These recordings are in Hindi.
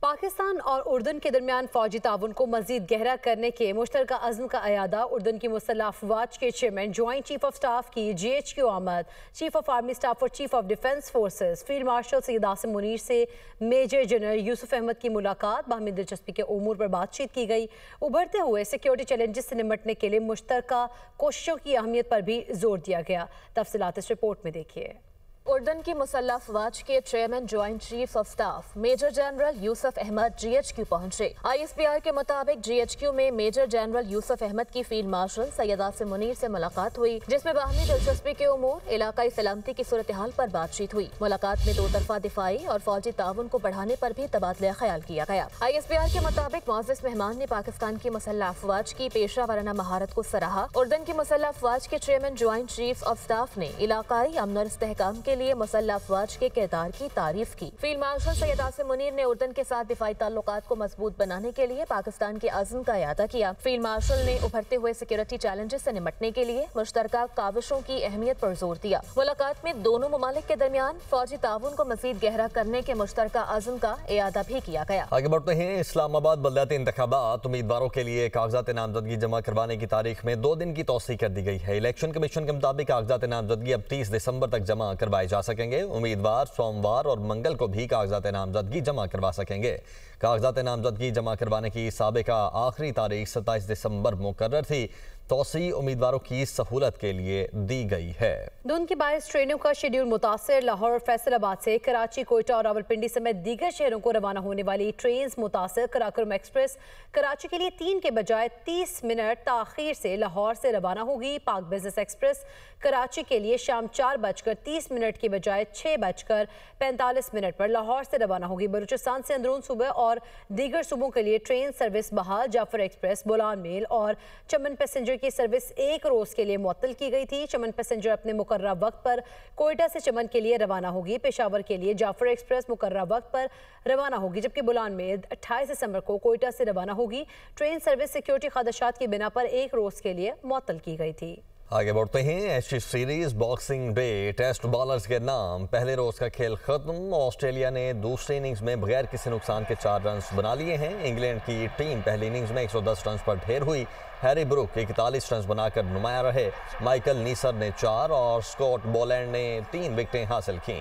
पाकिस्तान और उर्दन के दरमियान फौजी ताउन को मजीद गहरा करने के मुश्तरका अज़्म का अयादा। उर्दन की मुसल्लह अफवाज के chairman joint chief of staff की GHQ आमद। चीफ ऑफ आर्मी स्टाफ और chief of defence forces field marshal Syed Asim Munir से मेजर जनरल यूसुफ अहमद की मुलाकात। बाहमी दिलचस्पी के उमूर पर बातचीत की गई। उभरते हुए सिक्योरिटी चैलेंजेस से निपटने के लिए मुश्तरका कोशिशों की अहमियत पर भी जोर दिया गया। तफसीलात इस रिपोर्ट में देखिए। उर्दन की मुसल्लह अफवाज के chairman joint chief of staff major general Yusuf Ahmed GHQ पहुंचे। ISPR के मुताबिक GHQ में मेजर जनरल यूसुफ अहमद की फील्ड मार्शल सैयद आसिम मुनीर से मुलाकात हुई, जिसमें बाहमी दिलचस्पी के उमूर, इलाकाई सलामती की सूरत हाल पर बातचीत हुई। मुलाकात में दो तरफा दिफाई और फौजी ताउन को बढ़ाने पर भी तबादला ख्याल किया गया। ISPR के मुताबिक मुअज़्ज़िज़ मेहमान ने पाकिस्तान की मुसल्लह अफवाज की पेशा वाराना महारत को सराहा। उर्दन की मुसल्लह अफवाज के chairman joint chief of staff ने इलाकाई अमन और इस्तेहकाम के लिए मुसल्लह अफवाज के किरदार की तारीफ की। फील्ड मार्शल सैयद आसिम मुनीर ने उर्दन के साथ दिफाई ताल्लुकात को मजबूत बनाने के लिए पाकिस्तान के अज़्म का इयादा किया। फील्ड मार्शल ने उभरते हुए सिक्योरिटी चैलेंजेस से निपटने के लिए मुश्तरका काविशों की अहमियत पर जोर दिया। मुलाकात में दोनों ममालिक के दरमियान फौजी ताउन को मजीद गहरा करने के मुश्तरका अज़्म का इयादा भी किया गया। आगे बढ़ते हैं। इस्लामाबाद बलदियाती इंतखाबात उम्मीदवारों के लिए कागजात नामजदगी जमा करवाने की तारीख में 2 दिन की तौसीह कर दी गई है। इलेक्शन कमीशन के मुताबिक कागजात नामजदगी अब 30 दिसंबर तक जमा करवाए जा सकेंगे। उम्मीदवार सोमवार और मंगल को भी कागजात नामजदगी जमा करवा सकेंगे। कागजात नामजदगी जमा करवाने की साबिका आखिरी तारीख 27 दिसंबर मुकर्रर थी। तौसीह उम्मीदवारों की सहूलत के लिए दी गई है। धुंध की बारिश ट्रेनों का शेड्यूल मुतासर। लाहौर और फैसलाबाद से कराची, कोयटा और रावलपिंडी समेत दीगर शहरों को रवाना होने वाली ट्रेन मुतासर। कराकोरम एक्सप्रेस कराची के लिए 3 के बजाय 30 मिनट ताखीर से लाहौर से रवाना होगी। पाक बिजनेस एक्सप्रेस कराची के लिए शाम 4:30 के बजाय 6:45 पर लाहौर से रवाना होगी। बलूचिस्तान से अंदरून सूबे और दीगर सूबों के लिए ट्रेन सर्विस बहाल। जाफर एक्सप्रेस, बोलान मेल और चमन पैसेंजर की सर्विस 1 रोज के लिए मुअत्तल की गई थी। चमन पैसेंजर अपने मुकर्रर वक्त पर कोयटा से चमन के लिए रवाना होगी। पेशावर के लिए जाफर एक्सप्रेस मुकर्रर वक्त पर रवाना होगी, जबकि बुलान मेल 28 दिसंबर को कोयटा से रवाना होगी। ट्रेन सर्विस सिक्योरिटी खदशात की बिना पर 1 रोज के लिए मुअत्तल की गई थी। आगे बढ़ते हैं। Ashes series Boxing Day test bowlers के नाम। पहले रोज का खेल खत्म। ऑस्ट्रेलिया ने दूसरी इनिंग्स में बगैर किसी नुकसान के 4 रन बना लिए हैं। इंग्लैंड की टीम पहली इनिंग्स में 110 रन पर ढेर हुई। हैरी ब्रुक 41 रन बनाकर नुमाया रहे। माइकल नीसर ने 4 और स्कॉट बोलैंड ने 3 विकेटें हासिल की।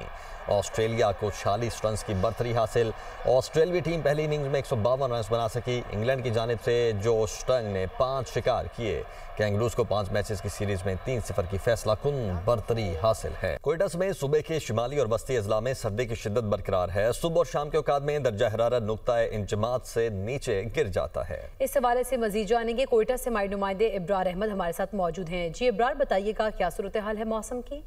ऑस्ट्रेलिया को 46 रन की बर्तरी हासिल। ऑस्ट्रेलवी टीम पहली इनिंग्स में 152 रन बना सकी। इंग्लैंड की जानिब से जोश टंग ने 5 शिकार किए। कैंगरूज को 5 मैचेस की सीरीज में 3-0 की फैसला कुन बर्तरी हासिल है। कोयटा में सुबह के शिमाली और वस्ती अजला में सर्दी की शिद्दत बरकरार है। सुबह और शाम के औकात में दर्जा हरारत नुक्ता इंजमात से नीचे गिर जाता है। इस हवाले से मजीद जानेंगे। कोयटा से हमारे नुमाइंदे इब्रार अहमद हमारे साथ मौजूद हैं। जी इब्रार, बताइएगा क्या सूरत हाल है मौसम की?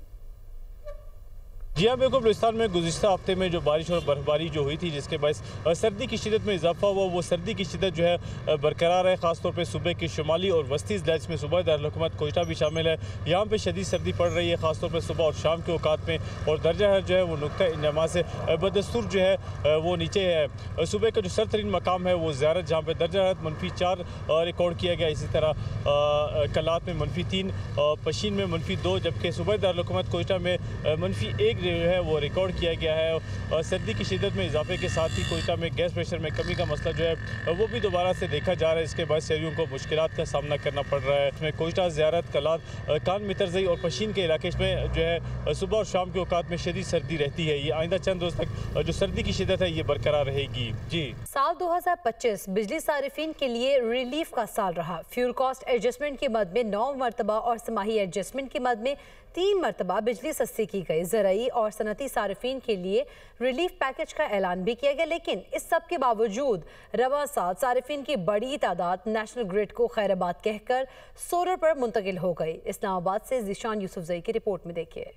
जी हाँ, बिल्कुल। बलूचिस्तान में गुज़िश्ता हफ्ते में जो बारिश और बर्फबारी जो हुई थी, जिसके बायस सर्दी की शिद्दत में इजाफा हुआ, वो सर्दी की शिद्दत जो है बरकरार है। ख़ासतौर पे सुबह की शुमाली और वस्ती ज़िला, इसमें सूबा दारुल-हुकूमत कोयटा भी शामिल है। यहाँ पे शदीद सर्दी पड़ रही है, ख़ासतौर पे सुबह और शाम के औकात में। और दर्जा जो है वो नुक्ता इंजमा से बदस्तूर जो है वो नीचे है। सुबह का जो सरतरीन मकाम है वो ज़ियारत, जहाँ पर दर्जा -4 रिकॉर्ड किया गया। इसी तरह कलात में -3, पशीन में -2, जबकि सूबा दारुल-हुकूमत कोयटा में -1 जो है वो रिकॉर्ड किया गया है। और सर्दी की शिद्दत में इजाफे के साथ ही कोयटा में गैस प्रेशर में कमी का मसला जो है वो भी दोबारा से देखा जा रहा है। इसके बाद शहरियों को मुश्किलात का सामना करना पड़ रहा है। इसमें कोयटा, ज़ियारत, कलात, कान मितरजई और पशीन के इलाके में जो है सुबह और शाम के औकात में शदीद सर्दी रहती है। ये आइंदा चंद रोज तक जो सर्दी की शिद्दत है ये बरकरार रहेगी। जी, साल 2025 बिजली सारिफिन के लिए रिलीफ का साल रहा। फ्यूल कॉस्ट एडजस्टमेंट की मद में 9 मरतबा और समाही एडजस्टमेंट की मद में 3 मरतबा बिजली सस्ती की गई। ज़राई और सनती सारिफिन के लिए रिलीफ पैकेज का ऐलान भी किया गया, लेकिन इस सब के बावजूद रवा साल सारिफिन की बड़ी तादाद नेशनल ग्रिड को खैराबाद कहकर सोलर पर मुंतकिल हो गई। इस्लामाबाद से ज़ीशान यूसुफजई की रिपोर्ट में देखिए।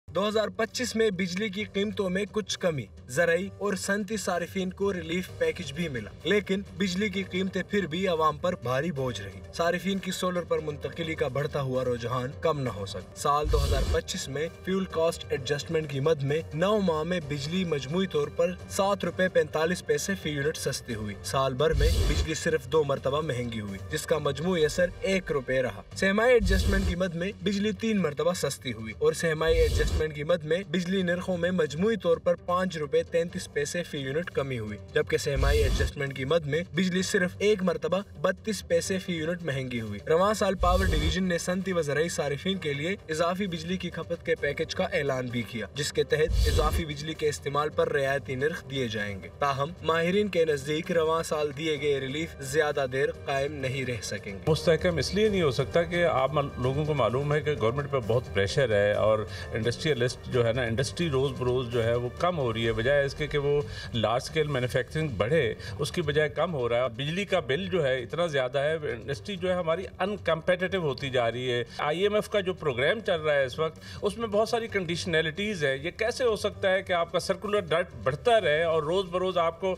2025 में बिजली की कीमतों में कुछ कमी, ज़राई और सनती सारिफीन को रिलीफ पैकेज भी मिला, लेकिन बिजली की कीमतें फिर भी आवाम पर भारी बोझ रही। सारिफीन की सोलर पर मुंतकिली का बढ़ता हुआ रुझान कम न हो सका। साल 2025 में फ्यूल कॉस्ट एडजस्टमेंट की मद में 9 माह में बिजली मजमूई तौर पर 7 रुपए 45 पैसे फी यूनिट सस्ती हुई। साल भर में बिजली सिर्फ 2 मरतबा महंगी हुई, जिसका मजमूई असर 1 रुपए रहा। सहमाई एडजस्टमेंट की मद में बिजली 3 मरतबा सस्ती हुई और सहमाई एडजस्टमेंट एडजस्टमेंट की मद में बिजली निर्खों में मजमूई तौर पर 5 रुपए 33 पैसे फी यूनिट कमी हुई, जबकि सहमाई एडजस्टमेंट की मद में बिजली सिर्फ एक मरतबा 32 पैसे फी यूनिट महंगी हुई। रवां साल पावर डिवीजन ने सनती व ज़राई सारिफीन के लिए इजाफी बिजली की खपत के पैकेज का ऐलान भी किया, जिसके तहत इजाफी बिजली के इस्तेमाल पर रियायती निर्ख दिए जाएंगे। ताहम माहिरीन के नजदीक रवां साल दिए गए रिलीफ ज्यादा देर कायम नहीं रह सकेंगे। मुस्तहकम इसलिए नहीं हो सकता कि आप लोगों को मालूम है कि गवर्नमेंट पर बहुत प्रेशर है और इंडस्ट्रियलिस्ट जो है ना, इंडस्ट्री रोज़ बरोज़ जो है वो कम हो रही है, बजाय इसके कि वो लार्ज स्केल मैन्युफैक्चरिंग बढ़े उसकी बजाय कम हो रहा है। बिजली का बिल जो है इतना ज़्यादा है, इंडस्ट्री जो है हमारी अनकम्पेटिटिव होती जा रही है। IMF का जो प्रोग्राम चल रहा है इस वक्त, उसमें बहुत सारी कंडीशनैलिटीज़ है। ये कैसे हो सकता है कि आपका सर्कुलर डेट बढ़ता रहे और रोज़ बरोज़ आपको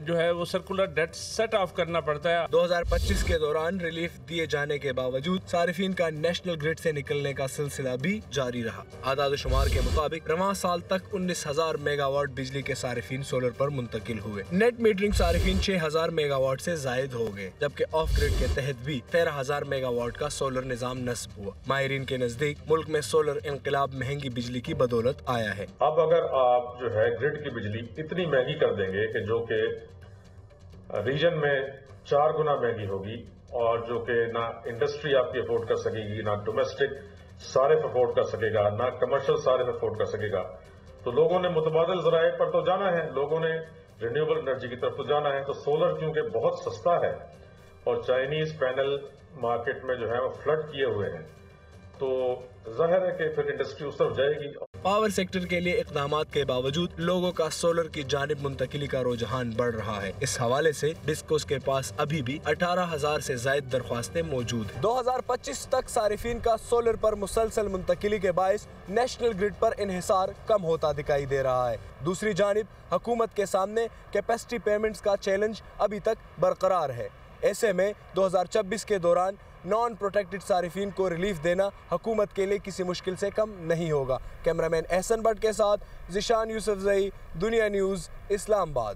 जो है वो सर्कुलर डेट सेट ऑफ करना पड़ता है। 2025 के दौरान रिलीफ दिए जाने के बावजूद सारिफीन का नेशनल ग्रिड से निकलने का सिलसिला भी जारी रहा। आदाद शुमार के मुताबिक रवां साल तक 19,000 मेगावाट बिजली के सारिफीन सोलर पर मुंतकिल हुए। नेट मीटरिंग सारिफीन 6,000 मेगावाट से जायद हो गए, जबकि ऑफ ग्रिड के तहत भी 13,000 मेगावाट का सोलर निजाम नस्ब हुआ। माहिरीन के नजदीक मुल्क में सोलर इनकलाब महंगी बिजली की बदौलत आया है। अब अगर आप जो है ग्रिड की बिजली इतनी महंगी कर देंगे कि जो कि रीजन में 4 गुना महंगी होगी और जो कि ना इंडस्ट्री आपकी अफोर्ड कर सकेगी, ना डोमेस्टिक सारिफ अफोर्ड कर सकेगा, ना कमर्शियल सारिफ अफोर्ड कर सकेगा, तो लोगों ने मुतबादिल ज़राए पर तो जाना है, लोगों ने रिन्यूएबल एनर्जी की तरफ तो जाना है। तो सोलर क्योंकि बहुत सस्ता है और चाइनीज पैनल मार्केट में जो है वो फ्लड किए हुए हैं, तो जाहिर है कि फिर इंडस्ट्री उस तरफ जाएगी। पावर सेक्टर के लिए इक़दामात के बावजूद लोगों का सोलर की जानिब मुंतकिली का रुझान बढ़ रहा है। इस हवाले से डिस्कोस के पास अभी भी 18,000 से ज्यादा दरख्वास्तें मौजूद हैं। 2025 तक सारिफीन का सोलर पर मुसलसल मुंतकिली के बायस नेशनल ग्रिड पर इन्हिसार कम होता दिखाई दे रहा है। दूसरी जानिब हुकूमत के सामने कैपेसिटी पेमेंट्स का चैलेंज अभी तक बरकरार है। ऐसे में 2026 के दौरान नॉन प्रोटेक्टेड सारिफीन को रिलीफ देना हुकूमत के लिए किसी मुश्किल से कम नहीं होगा। कैमरामैन एहसन भट्ट के साथ ज़िशान यूसुफजई, दुनिया न्यूज़, इस्लामाबाद।